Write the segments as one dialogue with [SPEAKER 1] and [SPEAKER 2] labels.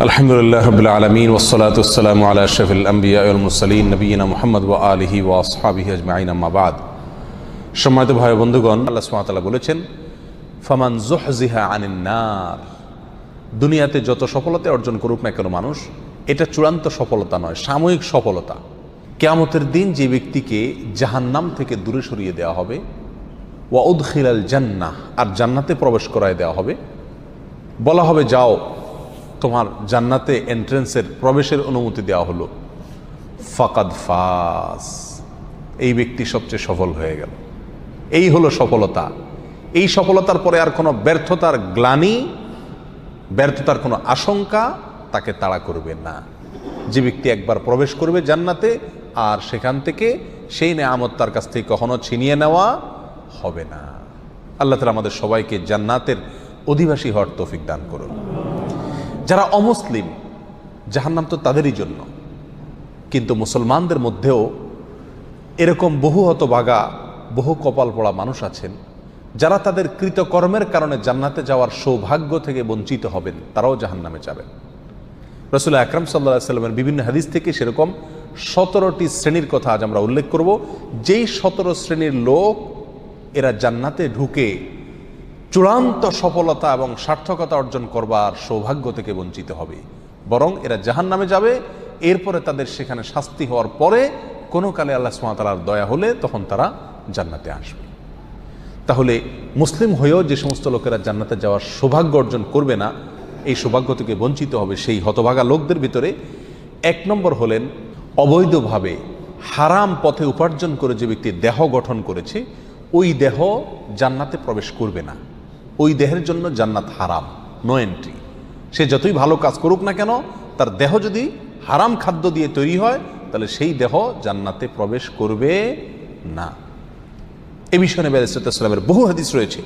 [SPEAKER 1] আলহামদুলিল্লাহ রাব্বিল আলামিন ওয়াসসালাতু ওয়াসসালামু আলা আশরাফিল আমবিয়া ওয়াল মুরসালিন নবিয়িনা মুহাম্মদ ওয়া আলিহি ওয়া আসহাবিহি আজমাইন আম্মা বাদ। সম্মানিত ভাই বন্ধুগণ, আল্লাহ সুবহানাহু ওয়া তাআলা বলেছেন, ফামান যুহজিহা আনিন নার। দুনিয়াতে যত সফলতা অর্জন করুক না কেন মানুষ, এটা চূড়ান্ত সফলতা নয়, সাময়িক সফলতা। কিয়ামতের দিন যে ব্যক্তিকে জাহান্নাম থেকে দূরে সরিয়ে দেওয়া হবে, ওয়া উদখিলাল জান্নাহ, আর জান্নাতে প্রবেশ করায় দেওয়া হবে, বলা হবে যাও তোমার জান্নাতে এন্ট্রেন্সের প্রবেশের অনুমতি দেওয়া হলো, ফাকাদ ফাস, এই ব্যক্তি সবচেয়ে সফল হয়ে গেল। এই হলো সফলতা। এই সফলতার পরে আর কোনো ব্যর্থতার গ্লানি, ব্যর্থতার কোনো আশঙ্কা তাকে তাড়া করবে না। যে ব্যক্তি একবার প্রবেশ করবে জান্নাতে, আর সেখান থেকে সেই নেয়ামত তার কাছ থেকে কখনো ছিনিয়ে নেওয়া হবে না। আল্লাহ তাআলা আমাদের সবাইকে জান্নাতের অধিবাসী হওয়ার তৌফিক দান করুন। যারা অমুসলিম, জাহান্নাম তো তাদেরই জন্য, কিন্তু মুসলমানদের মধ্যেও এরকম বহু হতভাগা, বহু কপাল পড়া মানুষ আছেন যারা তাদের কৃতকর্মের কারণে জান্নাতে যাওয়ার সৌভাগ্য থেকে বঞ্চিত হবেন, তারাও জাহান্নামে যাবেন। রাসূল আকরাম সাল্লাল্লাহু আলাইহি ওয়াসাল্লামের বিভিন্ন হাদিস থেকে সেরকম 17টি শ্রেণীর কথা আজ আমরা উল্লেখ করব। যেই 17 শ্রেণীর লোক এরা জান্নাতে ঢুকে চূড়ান্ত সফলতা এবং সার্থকতা অর্জন করবার সৌভাগ্য থেকে বঞ্চিত হবে, বরং এরা জাহান্নামে যাবে। এরপরে তাদের সেখানে শাস্তি হওয়ার পরে কোনো কালে আল্লাহ সুবহানাহু ওয়া তাআলার দয়া হলে তখন তারা জান্নাতে আসবে। তাহলে মুসলিম হয়েও যে সমস্ত লোকেরা জান্নাতে যাওয়ার সৌভাগ্য অর্জন করবে না, এই সৌভাগ্য থেকে বঞ্চিত হবে, সেই হতভাগা লোকদের ভিতরে 1 নম্বর হলেন অবৈধভাবে হারাম পথে উপার্জন করে যে ব্যক্তি দেহ গঠন করেছে, ওই দেহ জান্নাতে প্রবেশ করবে না। ওই দেহের জন্য জান্নাত হারাম, নো এন্ট্রি। সে যতই ভালো কাজ করুক না কেন, তার দেহ যদি হারাম খাদ্য দিয়ে তৈরি হয়, তাহলে সেই দেহ জান্নাতে প্রবেশ করবে না। এ বিষয়ে নবী আলাইহিস সালামের বহু হাদিস রয়েছে।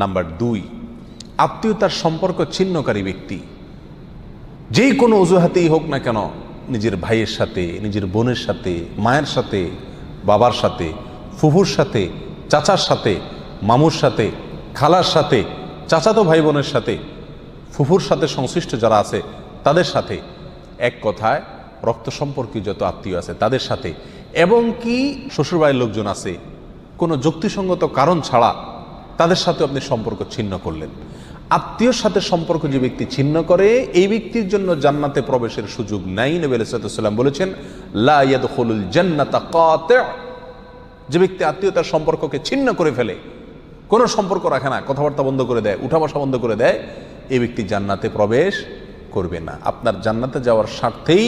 [SPEAKER 1] নাম্বার 2, আত্মীয়তার সম্পর্ক ছিন্নকারী ব্যক্তি, যেই কোনো অজুহাতেই হোক না কেন, নিজের ভাইয়ের সাথে, নিজের বোনের সাথে, মায়ের সাথে, বাবার সাথে, ফুফুর সাথে, চাচার সাথে, মামুর সাথে, খালার সাথে, চাচাতো ভাই বোনের সাথে, ফুফুর সাথে সংশ্লিষ্ট যারা আছে তাদের সাথে, এক কথায় রক্ত সম্পর্কীয় যত আত্মীয় আছে তাদের সাথে, এবং কি শ্বশুরবাড়ির লোকজন আছে, কোনো যুক্তিসঙ্গত কারণ ছাড়া তাদের সাথে আপনি সম্পর্ক ছিন্ন করলেন। আত্মীয়র সাথে সম্পর্ক যে ব্যক্তি ছিন্ন করে, এই ব্যক্তির জন্য জান্নাতে প্রবেশের সুযোগ নাই। নবী আলাইহিস সালাম বলেছেন, লা ইয়াদখুলুল জান্নাতা কাতি'। যে ব্যক্তি আত্মীয়তার সম্পর্ককে ছিন্ন করে ফেলে, কোনো সম্পর্ক রাখে না, কথাবার্তা বন্ধ করে দেয়, উঠা বসা বন্ধ করে দেয়, এই ব্যক্তি জান্নাতে প্রবেশ করবে না। আপনার জান্নাতে যাওয়ার স্বার্থেই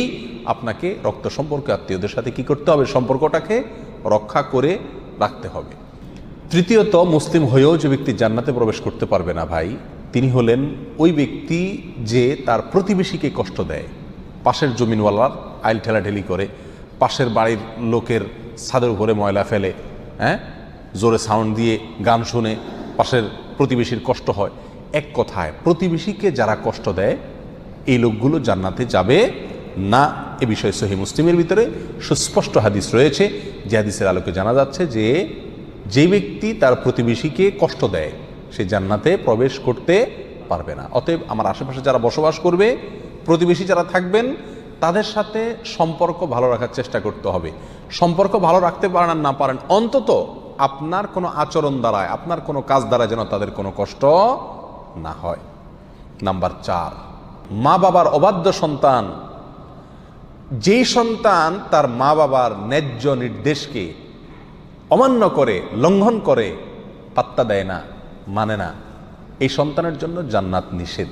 [SPEAKER 1] আপনাকে রক্ত সম্পর্ক আত্মীয়দের সাথে কি করতে হবে? সম্পর্কটাকে রক্ষা করে রাখতে হবে। তৃতীয়ত, মুসলিম হয়েও যে ব্যক্তি জান্নাতে প্রবেশ করতে পারবে না ভাই, তিনি হলেন ওই ব্যক্তি যে তার প্রতিবেশীকে কষ্ট দেয়। পাশের জমিনওয়ালার আইল ঠেলাঠেলি করে, পাশের বাড়ির লোকের ছাদের উপরে ময়লা ফেলে, জোরে সাউন্ড দিয়ে গান শুনে পাশের প্রতিবেশীর কষ্ট হয়। এক কথায় প্রতিবেশীকে যারা কষ্ট দেয়, এই লোকগুলো জান্নাতে যাবে না। এ বিষয়ে সহিহ মুসলিমের ভিতরে সুস্পষ্ট হাদিস রয়েছে, যে হাদিসের আলোকে জানা যাচ্ছে যে ব্যক্তি তার প্রতিবেশীকে কষ্ট দেয়, সে জান্নাতে প্রবেশ করতে পারবে না। অতএব আমার আশেপাশে যারা বসবাস করবে, প্রতিবেশী যারা থাকবেন, তাদের সাথে সম্পর্ক ভালো রাখার চেষ্টা করতে হবে। সম্পর্ক ভালো রাখতে পারেন আর না পারেন, অন্তত আপনার কোনো আচরণ দ্বারায়, আপনার কোনো কাজ দ্বারা যেন তাদের কোনো কষ্ট না হয়। নাম্বার 4, মা বাবার অবাধ্য সন্তান। যেই সন্তান তার মা বাবার ন্যায্য নির্দেশকে অমান্য করে, লঙ্ঘন করে, পাত্তা দেয় না, মানে না, এই সন্তানের জন্য জান্নাত নিষেধ।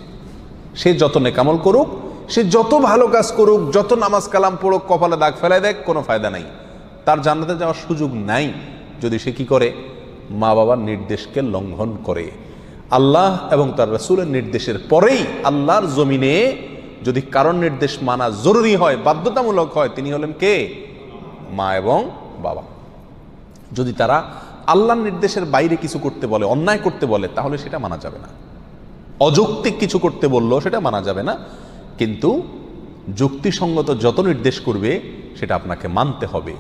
[SPEAKER 1] সে যত নেকামল করুক, সে যত ভালো কাজ করুক, যত নামাজ কালাম পড়ুক, কপালে দাগ ফেলায় দেখ, কোনো ফায়দা নাই, তার জান্নাতে যাওয়ার সুযোগ নাই যদি সে কি করে? মা বাবার নির্দেশকে লঙ্ঘন করে। আল্লাহ এবং তার রাসূলের নির্দেশের পরেই আল্লাহর জমিনে যদি কারণ নির্দেশ মানা জরুরি হয়, বাধ্যতামূলক হয়, তিনি হলেন কে? মা এবং বাবা। যদি তারা আল্লাহর নির্দেশের বাইরে কিছু করতে বলে, অন্যায় করতে বলে, তাহলে সেটা মানা যাবে না। অযৌক্তিক কিছু করতে বললো সেটা মানা যাবে না, কিন্তু যুক্তিসঙ্গত যত নির্দেশ করবে সেটা আপনাকে মানতে হবে।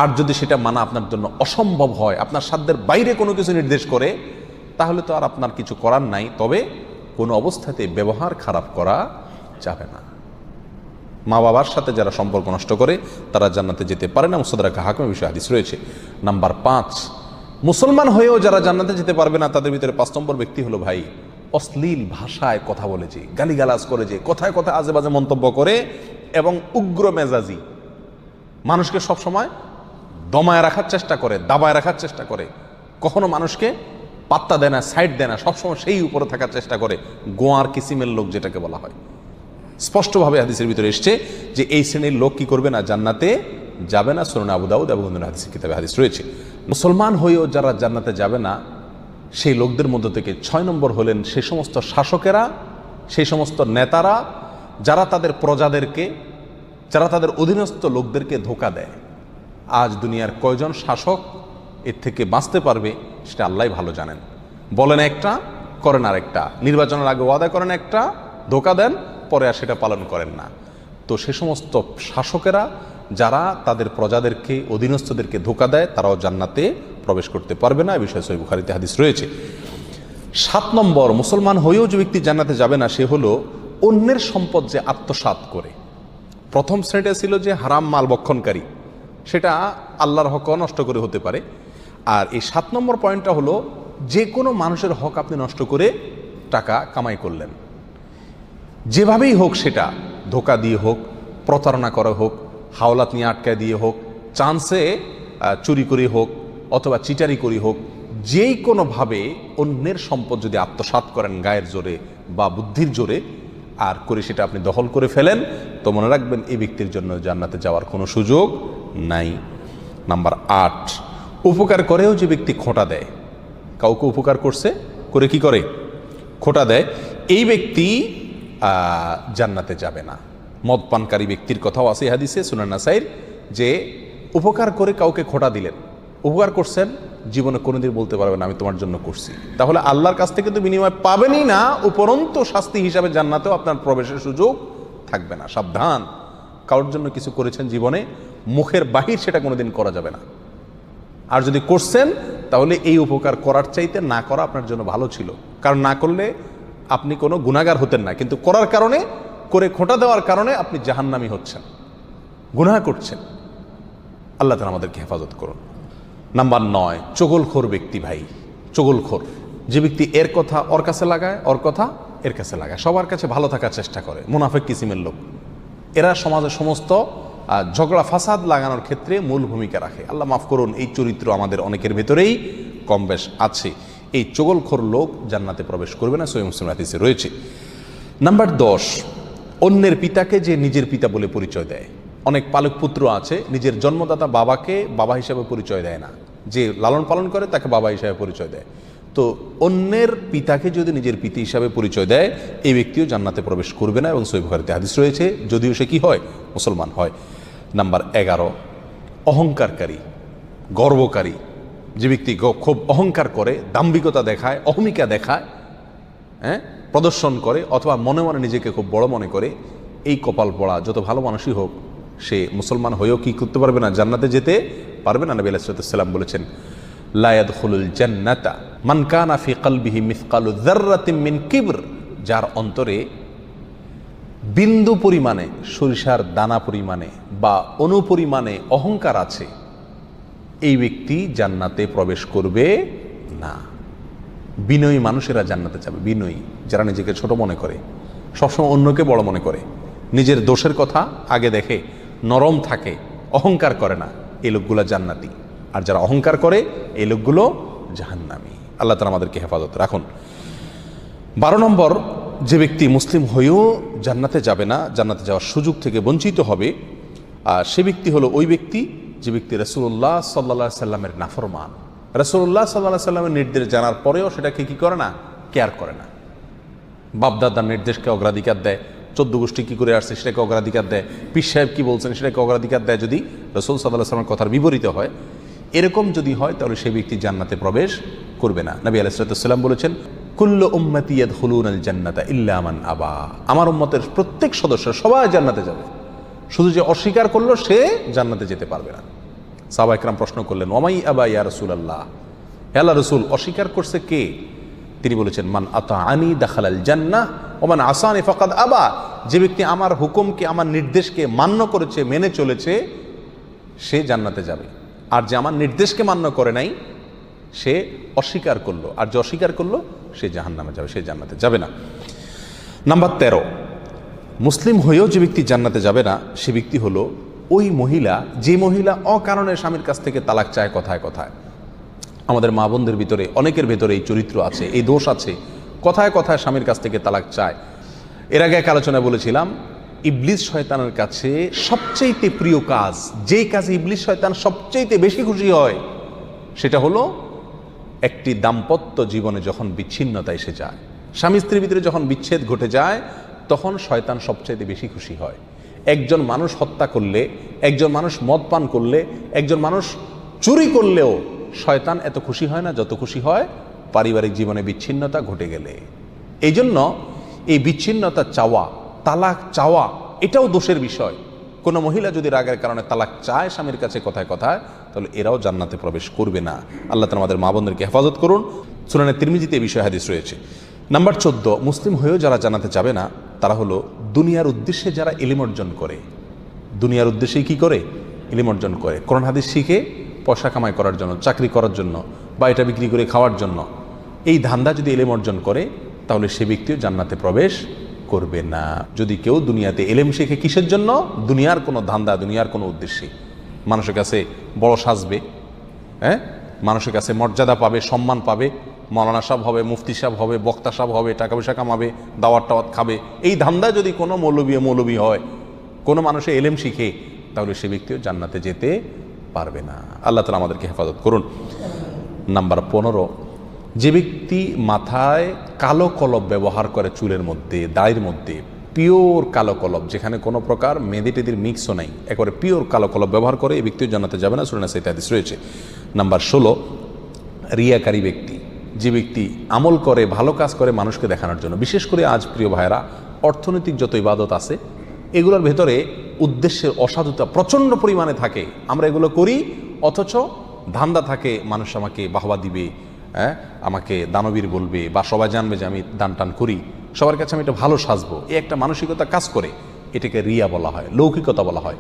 [SPEAKER 1] আর যদি সেটা মানা আপনার জন্য অসম্ভব হয়, আপনার সাধ্যের বাইরে কোনো কিছু নির্দেশ করে, তাহলে তো আর আপনার কিছু করার নাই। তবে কোনো অবস্থাতে ব্যবহার খারাপ করা যাবে না। মা বাবার সাথে যারা সম্পর্ক নষ্ট করে তারা জান্নাতে যেতে পারে না। মুস্তাদরাক হাকিমের বিষয়ে হাদিস রয়েছে। নাম্বার 5, মুসলমান হয়েও যারা জান্নাতে যেতে পারবে না তাদের ভিতরে 5 নম্বর ব্যক্তি হলো ভাই অশ্লীল ভাষায় কথা বলে, যে গালিগালাজ করে, যে কথায় কথায় আজে বাজে মন্তব্য করে এবং উগ্র মেজাজি, মানুষকে সবসময় দমায় রাখার চেষ্টা করে, দাবায় রাখার চেষ্টা করে, কখনো মানুষকে পাত্তা দেয় না, সাইড দেয় না, সবসময় সেই উপরে থাকার চেষ্টা করে, গোয়ার কিসিমের লোক যেটাকে বলা হয়। স্পষ্টভাবে হাদিসের ভিতরে এসছে যে এই শ্রেণীর লোক কি করবে না, জান্নাতে যাবে না। সুনান আবু দাউদ এবং অন্যান্য হাদিসের কিতাবে হাদিস রয়েছে। মুসলমান হয়েও যারা জান্নাতে যাবে না সেই লোকদের মধ্য থেকে 6 নম্বর হলেন সেই সমস্ত শাসকেরা, সেই সমস্ত নেতারা যারা তাদের প্রজাদেরকে, যারা তাদের অধীনস্থ লোকদেরকে ধোঁকা দেয়। আজ দুনিয়ার কয়জন শাসক এর থেকে বাঁচতে পারবে সেটা আল্লাহই ভালো জানেন। বলেন একটা, করেন আরেকটা, নির্বাচনের আগে ওয়াদা করেন একটা, ধোঁকা দেন, পরে আর সেটা পালন করেন না। তো সে সমস্ত শাসকেরা যারা তাদের প্রজাদেরকে, অধীনস্থদেরকে ধোঁকা দেয় তারাও জান্নাতে প্রবেশ করতে পারবে না। এই বিষয়ে সহিহ বুখারীতে হাদিস রয়েছে। 7 নম্বর, মুসলমান হয়েও যে ব্যক্তি জান্নাতে যাবে না সে হলো অন্যের সম্পদ যে আত্মসাৎ করে। প্রথম শ্রেণীটা ছিল যে হারাম মাল ভক্ষণকারী, সেটা আল্লাহর হক নষ্ট করে হতে পারে। আর এই 7 নম্বর পয়েন্টটা হলো যে কোনো মানুষের হক আপনি নষ্ট করে টাকা কামাই করলেন, যেভাবেই হোক, সেটা ধোঁকা দিয়ে হোক, প্রতারণা করা হোক, হাওলাত নিয়ে আটকায় দিয়ে হোক, চান্সে চুরি করে হোক, অথবা চিটারি করে হোক, যেই কোনোভাবে অন্যের সম্পদ যদি আত্মসাৎ করেন গায়ের জোরে বা বুদ্ধির জোরে আর করে সেটা আপনি দখল করে ফেলেন, তো মনে রাখবেন এই ব্যক্তির জন্য জান্নাতে যাওয়ার কোনো সুযোগ নাই। নাম্বার 8, উপকার করেও যে ব্যক্তি খোঁটা দেয়, কাউকে উপকার করছে, করে কি করে, খোঁটা দেয়, এই ব্যক্তি জান্নাতে যাবে না। মদ পানকারী ব্যক্তির কথাও আছে হাদিসে সুনান নাসাইর, যে উপকার করে কাউকে খোঁটা দিলেন, উপকার করছেন, জীবনে কোনোদিন বলতে পারবেন আমি তোমার জন্য করছি, তাহলে আল্লাহর কাছ থেকে তো বিনিময় পাবেনই না, উপরন্ত শাস্তি হিসাবে জান্নাতেও আপনার প্রবেশের সুযোগ থাকবে না। সাবধান, কারোর জন্য কিছু করেছেন জীবনে, মুখের বাহির সেটা কোনোদিন করা যাবে না। আর যদি করছেন তাহলে এই উপকার করার চাইতে না করা আপনার জন্য ভালো ছিল, কারণ না করলে আপনি কোনো গুনাহগার হতেন না, কিন্তু করার কারণে, করে খোঁটা দেওয়ার কারণে আপনি জাহান্নামী হচ্ছেন, গুনাহ করছেন। আল্লাহ তাআলা আমাদেরকে হেফাজত করুন। নাম্বার 9, চগলখোর ব্যক্তি ভাই, চগলখোর যে ব্যক্তি এর কথা ওর কাছে লাগায়, ওর কথা এর কাছে লাগায়, সবার কাছে ভালো থাকার চেষ্টা করে, মুনাফিক কিসিমের লোক। এরা সমাজের সমস্ত ঝগড়া ফাসাদ লাগানোর ক্ষেত্রে মূল ভূমিকা রাখে। আল্লাহ মাফ করুন, এই চরিত্র আমাদের অনেকের ভেতরেই কম বেশ আছে। এই চগলখোর লোক জান্নাতে প্রবেশ করবে না, সহিহ মুসলিম হাদিসে রয়েছে। নাম্বার 10, অন্যের পিতাকে যে নিজের পিতা বলে পরিচয় দেয়। অনেক পালক পুত্র আছে নিজের জন্মদাতা বাবাকে বাবা হিসাবে পরিচয় দেয় না, যে লালন পালন করে তাকে বাবা হিসাবে পরিচয় দেয়। তো অন্যের পিতাকে যদি নিজের পিতা হিসাবে পরিচয় দেয় এই ব্যক্তিও জান্নাতে প্রবেশ করবে না, এবং সহিহ বুখারীতে হাদিস রয়েছে, যদিও সে কি হয়, মুসলমান হয়। নাম্বার 11, অহংকারকারী, গর্বকারী যে ব্যক্তি খুব অহংকার করে, দাম্ভিকতা দেখায়, অহমিকা দেখায়, প্রদর্শন করে, অথবা মনে মনে নিজেকে খুব বড় মনে করে, এই কপাল পড়া যত ভালো মানুষই হোক সে মুসলমান হয়েও কি করতে পারবে না, জান্নাতে যেতে পারবে না। নবী আলাইহিস সালাম বলেছেন, লা ইয়াদখুলুল জান্নাতা মান কানা ফি কলবিহি মিসকালু যাররাতিন মিন কিবর, যার অন্তরে বিন্দু পরিমাণে, সরিষার দানা পরিমাণে বা অনুপরিমাণে অহংকার আছে, এই ব্যক্তি জান্নাতে প্রবেশ করবে না। বিনয়ী মানুষেরা জান্নাতে যাবে, বিনয়ী যারা নিজেকে ছোট মনে করে, সবসময় অন্যকে বড় মনে করে, নিজের দোষের কথা আগে দেখে, নরম থাকে, অহংকার করে না, এই লোকগুলো জান্নাতি। আর যারা অহংকার করে এই লোকগুলো জাহান্নামী। আল্লাহ তাআলা আমাদেরকে হেফাজত রাখুন। 12 নম্বর, যে ব্যক্তি মুসলিম হয়েও জান্নাতে যাবে না, জান্নাতে যাওয়ার সুযোগ থেকে বঞ্চিত হবে, সে ব্যক্তি হলো ওই ব্যক্তি যে ব্যক্তি রাসূলুল্লাহ সাল্লাল্লাহু আলাইহি সাল্লামের নাফরমান। রাসূলুল্লাহ সাল্লাল্লাহু আলাইহি সাল্লামের নির্দেশ জানার পরেও সেটাকে কি করে না, কেয়ার করে না। বাপদাদার নির্দেশকে অগ্রাধিকার দেয়, 14 গোষ্ঠী কী করে আসছে সেটাকে অগ্রাধিকার দেয়, পীর সাহেব কী বলছেন সেটাকে অগ্রাধিকার দেয়, যদি রাসূল সাল্লাল্লাহু আলাইহি সাল্লামের কথার বিপরীত হয়, এরকম যদি হয় তাহলে সেই ব্যক্তি জান্নাতে প্রবেশ করবে না। নবী আলাইহিস সালাম বলেছেন, কুল্লু উম্মতি ইয়াদখুলুনাল জান্নাতা ইল্লা মান আবা, আমার উম্মতের প্রত্যেক সদস্য সবাই জান্নাতে যাবে, শুধু যে অস্বীকার করলো সে জান্নাতে যেতে পারবে না। সাহাবা ইকরাম প্রশ্ন করলেন, ওমাই আবা ইয়া রাসূলুল্লাহ, হে আল্লাহর রাসূল, অস্বীকার করছে কে? তিনি বলেছেন, মান আতাআনি দাখালাল জান্নাহ ওয়া মান আসানি ফাকাদ আবা। যে ব্যক্তি আমার হুকুমকে, আমার নির্দেশকে মান্য করেছে, মেনে চলেছে, সে জান্নাতে যাবে। আর যে আমার নির্দেশকে মান্য করে নাই, সে অস্বীকার করলো, আর যে অস্বীকার করলো সে জাহান্নামে যাবে, সে জান্নাতে যাবে না। নাম্বার 13, মুসলিম হয়েও যে ব্যক্তি জান্নাতে যাবে না সে ব্যক্তি হলো ওই মহিলা, যে মহিলা অকারণে স্বামীর কাছ থেকে তালাক চায় কথায় কথায়। আমাদের মা বোনদের ভিতরে অনেকের ভেতরে এই চরিত্র আছে, এই দোষ আছে, কথায় কথায় স্বামীর কাছ থেকে তালাক চায়। এর আগে এক আলোচনায় বলেছিলাম, ইবলিস শয়তানের কাছে সবচেয়ে প্রিয় কাজ, যেই কাজে ইবলিস শয়তান সবচেয়ে বেশি খুশি হয়, সেটা হলো একটি দাম্পত্য জীবনে যখন বিচ্ছিন্নতা এসে যায়, স্বামী স্ত্রীর ভিতরে যখন বিচ্ছেদ ঘটে যায়, তখন শয়তান সবচেয়ে বেশি খুশি হয়। একজন মানুষ হত্যা করলে, একজন মানুষ মদ পান করলে, একজন মানুষ চুরি করলেও শয়তান এত খুশি হয় না যত খুশি হয় পারিবারিক জীবনে বিচ্ছিন্নতা ঘটে গেলে। এই জন্য এই বিচ্ছিন্নতা চাওয়া, তালাক চাওয়া, এটাও দোষের বিষয়। কোনো মহিলা যদি রাগের কারণে তালাক চায় স্বামীর কাছে কথায় কথায়, তাহলে এরাও জান্নাতে প্রবেশ করবে না। আল্লাহ তাআলা আমাদের মা বোনদেরকে হেফাজত করুন। সুনানে তিরমিজিতে এই বিষয়ে হাদিস রয়েছে। নাম্বার 14, মুসলিম হয়েও যারা জান্নাতে যাবে না তারা হলো দুনিয়ার উদ্দেশ্যে যারা ইলম অর্জন করে। দুনিয়ার উদ্দেশ্যেই কি করে? ইলম অর্জন করে। কোরআন হাদিস শিখে পয়সা কামাই করার জন্য, চাকরি করার জন্য, বা এটা বিক্রি করে খাওয়ার জন্য, এই ধান্দা যদি ইলম অর্জন করে তাহলে সে ব্যক্তিও জান্নাতে প্রবেশ করবে না। যদি কেউ দুনিয়াতে ইলম শিখে কিসের জন্য? দুনিয়ার কোনো ধান্দা, দুনিয়ার কোনো উদ্দেশ্যে, মানুষের কাছে বড় সাজবে, হ্যাঁ, মানুষের কাছে মর্যাদা পাবে, সম্মান পাবে, মৌলানা সাহেব হবে, মুফতি সাহেব হবে, বক্তা সাহেব হবে, টাকা পয়সা কামাবে, দাওয়াত টাওয়াত খাবে, এই ধান্দায় যদি কোনো মৌলবী হয়, কোনো মানুষে এলেম শিখে, তাহলে সে ব্যক্তিও জান্নাতে যেতে পারবে না। আল্লাহ তাআলা আমাদেরকে হেফাজত করুন। নাম্বার 15, যে ব্যক্তি মাথায় কালো কলব ব্যবহার করে, চুলের মধ্যে, দাড়ির মধ্যে পিওর কালো কলব, যেখানে কোনো প্রকার মেহেদি টেদির মিক্সও নাই, একেবারে পিওর কালো কলব ব্যবহার করে, এই ব্যক্তিও জান্নাতে যাবে না। সূরা নাসাতে হাদিস রয়েছে। নাম্বার 16, রিয়াকারী ব্যক্তি, যে ব্যক্তি আমল করে, ভালো কাজ করে মানুষকে দেখানোর জন্য। বিশেষ করে আজ প্রিয় ভাইরা, অর্থনৈতিক যত ইবাদত আছে এগুলোর ভেতরে উদ্দেশ্যের অসাধুতা প্রচণ্ড পরিমাণে থাকে। আমরা এগুলো করি, অথচ ধান্দা থাকে মানুষ আমাকে বাহবা দিবে, হ্যাঁ, আমাকে দানবীর বলবে, বা সবাই জানবে যে আমি দান টান করি, সবার কাছে আমি এটা ভালো সাজবো, এই একটা মানসিকতা কাজ করে। এটাকে রিয়া বলা হয়, লৌকিকতা বলা হয়।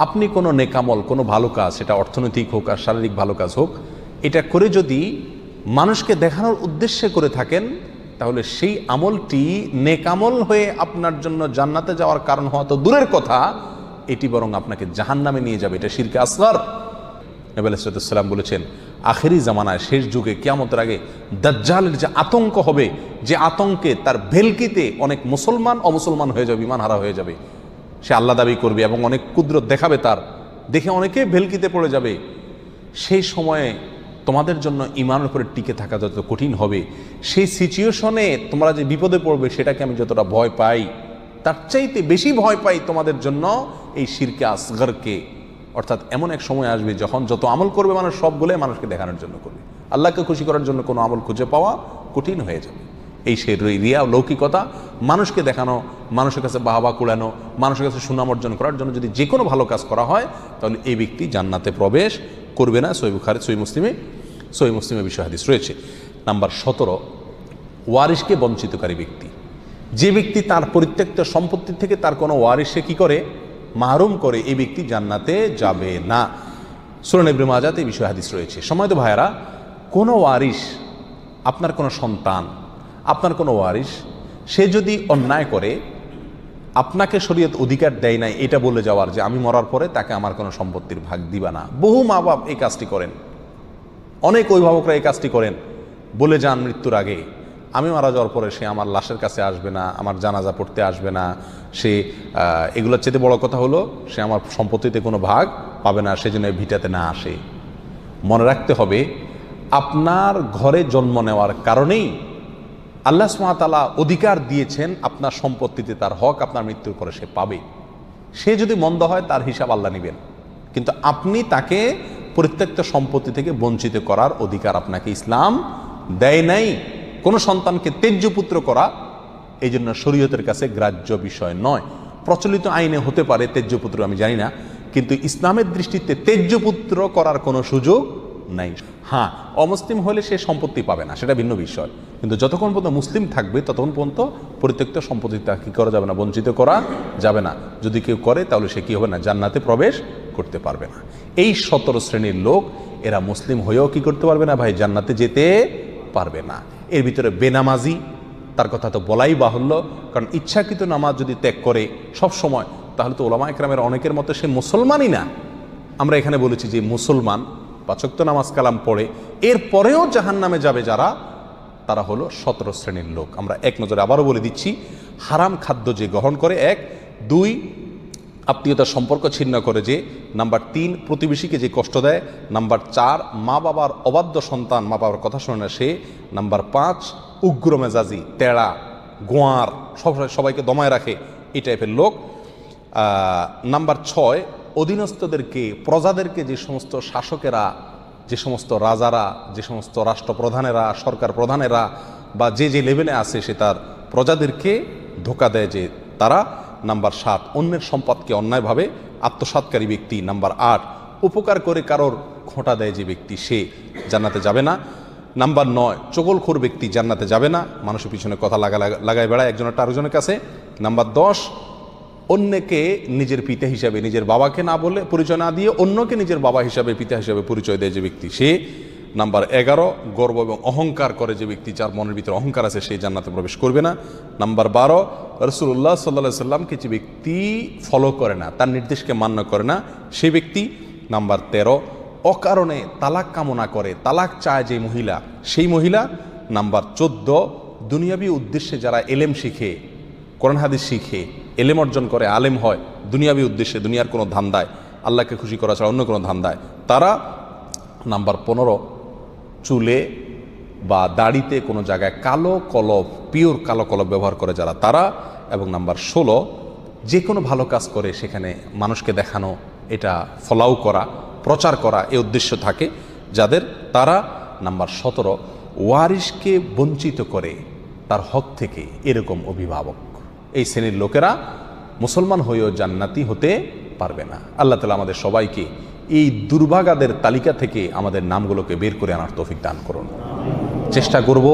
[SPEAKER 1] আপনি কোনো নেকামল, কোনো ভালো কাজ, সেটা অর্থনৈতিক হোক আর শারীরিক ভালো কাজ হোক, এটা করে যদি মানুষকে দেখানোর উদ্দেশ্যে করে থাকেন, তাহলে সেই আমলটি নেকামল হয়ে আপনার জন্য জান্নাতে যাওয়ার কারণ হওয়া তো দূরের কথা, এটি বরং আপনাকে জাহান্নামে নিয়ে যাবে। এটা শিরকে আসগর। নবী আলাইহিস সালাম বলেছেন, আখেরি জামানায়, শেষ যুগে, কিয়ামতের আগে দাজ্জালের যে আতঙ্ক হবে, যে আতঙ্কে তার ভেলকিতে অনেক মুসলমান অমুসলমান হয়ে যাবে, ঈমান হারা হয়ে যাবে। সে আল্লাহ দাবি করবে এবং অনেক কুদরত দেখাবে তার, দেখে অনেকে ভেলকিতে পড়ে যাবে। সেই সময়ে তোমাদের জন্য ঈমানের উপরে টিকে থাকা যত কঠিন হবে, সেই সিচুয়েশনে তোমরা যে বিপদে পড়বে, সেটাকে আমি যতটা ভয় পাই, তার চাইতে বেশি ভয় পাই তোমাদের জন্য এই শিরকে আসগরকে। অর্থাৎ এমন এক সময় আসবে যখন যত আমল করবে মানুষ, সবগুলো মানুষকে দেখানোর জন্য করবে, আল্লাহকে খুশি করার জন্য কোনো আমল খুঁজে পাওয়া কঠিন হয়ে যাবে। এই সেই রিয়া, লৌকিকতা, মানুষকে দেখানো, মানুষের কাছে বাহবা কুড়ানো, মানুষের কাছে সুনাম অর্জন করার জন্য যদি যে কোনো ভালো কাজ করা হয়, তাহলে এই ব্যক্তি জান্নাতে প্রবেশ করবে না। সহিহ বুখারী, সহিহ মুসলিমে বিষয় হাদিস রয়েছে। নাম্বার 17, ওয়ারিশকে বঞ্চিতকারী ব্যক্তি, যে ব্যক্তি তার পরিত্যক্ত সম্পত্তি থেকে তার কোনো ওয়ারিশকে কি করে? মাহরুম করে, এই ব্যক্তি জান্নাতে যাবে না। সুনান ইবনে মাজাতে এই বিষয় হাদিস রয়েছে। সম্মানিত ভাইয়েরা, কোনো ওয়ারিশ, আপনার কোনো সন্তান, আপনার কোনো ওয়ারিশ, সে যদি অন্যায় করে, আপনাকে শরীয়ত অধিকার দেয় নাই এটা বলে যাওয়ার যে আমি মরার পরে তাকে আমার কোনো সম্পত্তির ভাগ দিবা না। বহু মা বাপ এই কাজটি করেন, অনেক অভিভাবকরা এই কাজটি করেন, বলে যান মৃত্যুর আগে আমি মারা যাওয়ার পরে সে আমার লাশের কাছে আসবে না, আমার জানাজা পড়তে আসবে না, সে এগুলোর চেয়ে বড় কথা হলো সে আমার সম্পত্তিতে কোনো ভাগ পাবে না, সেজন্য ভিটাতে না আসে। মনে রাখতে হবে, আপনার ঘরে জন্ম নেওয়ার কারণেই আল্লাহ সুবহানাহু ওয়া তাআলা অধিকার দিয়েছেন আপনার সম্পত্তিতে তার হক আপনার মৃত্যুর পরে সে পাবে। সে যদি মন্দ হয় তার হিসাব আল্লাহ নেবেন, কিন্তু আপনি তাকে পরিত্যক্ত সম্পত্তি থেকে বঞ্চিত করার অধিকার আপনাকে ইসলাম দেয় নাই। কোনো সন্তানকে তেজ্য পুত্র করা এই জন্য শরীয়তের কাছে গ্রাহ্য বিষয় নয়। প্রচলিত আইনে হতে পারে তেজ্য পুত্র, আমি জানি না, কিন্তু ইসলামের দৃষ্টিতে তেজ্য পুত্র করার কোনো সুযোগ নাই। হ্যাঁ, অমুসলিম হলে সে সম্পত্তি পাবে না, সেটা ভিন্ন বিষয়, কিন্তু যতক্ষণ পর্যন্ত মুসলিম থাকবে ততক্ষণ পর্যন্ত পরিত্যক্ত সম্পত্তি তা কী করা যাবে না, বঞ্চিত করা যাবে না। যদি কেউ করে তাহলে সে কী হবে না, জান্নাতে প্রবেশ করতে পারবে না। এই 17 শ্রেণীর লোক, এরা মুসলিম হয়েও কি করতে পারবে না ভাই, জান্নাতে যেতে পারবে না। এর ভিতরে বেনামাজি, তার কথা তো বলাই বাহুল্য, কারণ ইচ্ছাকৃত নামাজ যদি ত্যাগ করে সব সময়, তাহলে তো ওলামা একরামের অনেকের মতো সে মুসলমানই না। আমরা এখানে বলেছি যে মুসলমান 5 ওয়াক্ত নামাজ কালাম পড়ে এরপরেও জাহান্নামে যাবে যারা, তারা হলো 17 শ্রেণীর লোক। আমরা এক নজরে আবারও বলে দিচ্ছি, হারাম খাদ্য যে গ্রহণ করে, 1, 2 আত্মীয়তার সম্পর্ক ছিন্ন করে যে, নাম্বার 3 প্রতিবেশীকে যে কষ্ট দেয়, নাম্বার 4 মা বাবার অবাধ্য সন্তান, মা বাবার কথা শোনে না সে, নাম্বার 5 উগ্র মেজাজি, তেড়া, গোয়ার, সবাইকে দমায় রাখে, এই টাইপের লোক। নাম্বার 6 অধীনস্থদেরকে, প্রজাদেরকে, যে সমস্ত শাসকেরা, যে সমস্ত রাজারা, যে সমস্ত রাষ্ট্রপ্রধানেরা, সরকার প্রধানেরা বা যে যে লেভেলে আছে সে তার প্রজাদেরকে ধোঁকা দেয় যে তারা। নাম্বার 7 অন্যের সম্পদকে অন্যায়ভাবে আত্মসাৎকারী ব্যক্তি। নাম্বার 8 উপকার করে কারোর খোঁটা দেয় যে ব্যক্তি, সে জান্নাতে যাবে না। নাম্বার 9 চগলখোর ব্যক্তি জান্নাতে যাবে না, মানুষের পিছনে কথা লাগায় বেড়ায় একজনের আরেকজনের কাছে। নাম্বার 10 অন্যকে নিজের পিতা হিসাবে, নিজের বাবাকে না বলে, পরিচয় না দিয়ে অন্যকে নিজের বাবা হিসাবে, পিতা হিসাবে পরিচয় দেয় যে ব্যক্তি, সে। নাম্বার 11 গর্ব এবং অহংকার করে যে ব্যক্তি, যার মনের ভিতরে অহংকার আছে, সেই জান্নাতে প্রবেশ করবে না। নাম্বার 12 রাসূলুল্লাহ সাল্লাল্লাহু আলাইহি সাল্লামকে যে ব্যক্তি ফলো করে না, তার নির্দেশকে মান্য করে না, সেই ব্যক্তি। নাম্বার 13 অকারণে তালাক কামনা করে, তালাক চায় যে মহিলা, সেই মহিলা। নাম্বার 14 দুনিয়াবি উদ্দেশ্যে যারা এলেম শিখে, কোরআন হাদিস শিখে, এলেম অর্জন করে, আলেম হয় দুনিয়াবি উদ্দেশ্যে, দুনিয়ার কোনো ধান্দায়, আল্লাহকে খুশি করা ছাড়া অন্য কোনো ধান্দায়, তারা। নাম্বার 15 চুলে বা দাড়িতে কোনো জায়গায় কালো কলব, পিওর কালো কলব ব্যবহার করে যারা, তারা। এবং নাম্বার 16 যে কোনো ভালো কাজ করে সেখানে মানুষকে দেখানো, এটা ফলাও করা, প্রচার করা, এই উদ্দেশ্য থাকে যাদের, তারা। নাম্বার 17 ওয়ারিশকে বঞ্চিত করে তার হক থেকে, এরকম অভিভাবক। এই শ্রেণীর লোকেরা মুসলমান হয়েও জান্নাতি হতে পারবে না। আল্লাহ তাআলা আমাদের সবাইকে এই দুর্ভাগাদের তালিকা থেকে আমাদের নামগুলোকে বের করে আনার তৌফিক দান করুন। চেষ্টা করব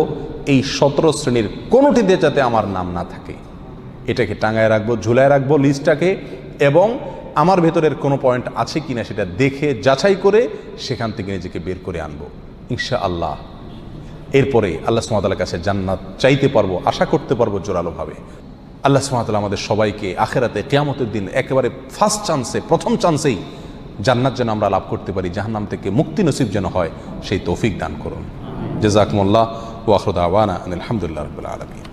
[SPEAKER 1] এই 17 শ্রেণীর কোনোটিতে যাতে আমার নাম না থাকে, এটাকে টাঙায় রাখবো, ঝুলায় রাখবো লিস্টটাকে, এবং আমার ভেতরের কোনো পয়েন্ট আছে কিনা সেটা দেখে যাচাই করে সেখান থেকে নিজেকে বের করে আনবো ইনশাআল্লাহ। এরপরে আল্লাহ সুবহানাহু ওয়া তাআলার কাছে জান্নাত চাইতে পারবো, আশা করতে পারবো জোরালোভাবে। আল্লাহ সুবহানাহু ওয়া তাআলা আমাদের সবাইকে আখিরাতে কিয়ামতের দিন একেবারে ফার্স্ট চান্সে, প্রথম চান্সেই জান্নাত যেন আমরা লাভ করতে পারি, জাহান্নাম থেকে মুক্তি নসিব যেন হয়, সেই তৌফিক দান করুন। জাযাকুমুল্লাহ ওয়া আখিরু দাওয়ানা আলহামদুলিল্লাহি রাব্বিল আলামিন।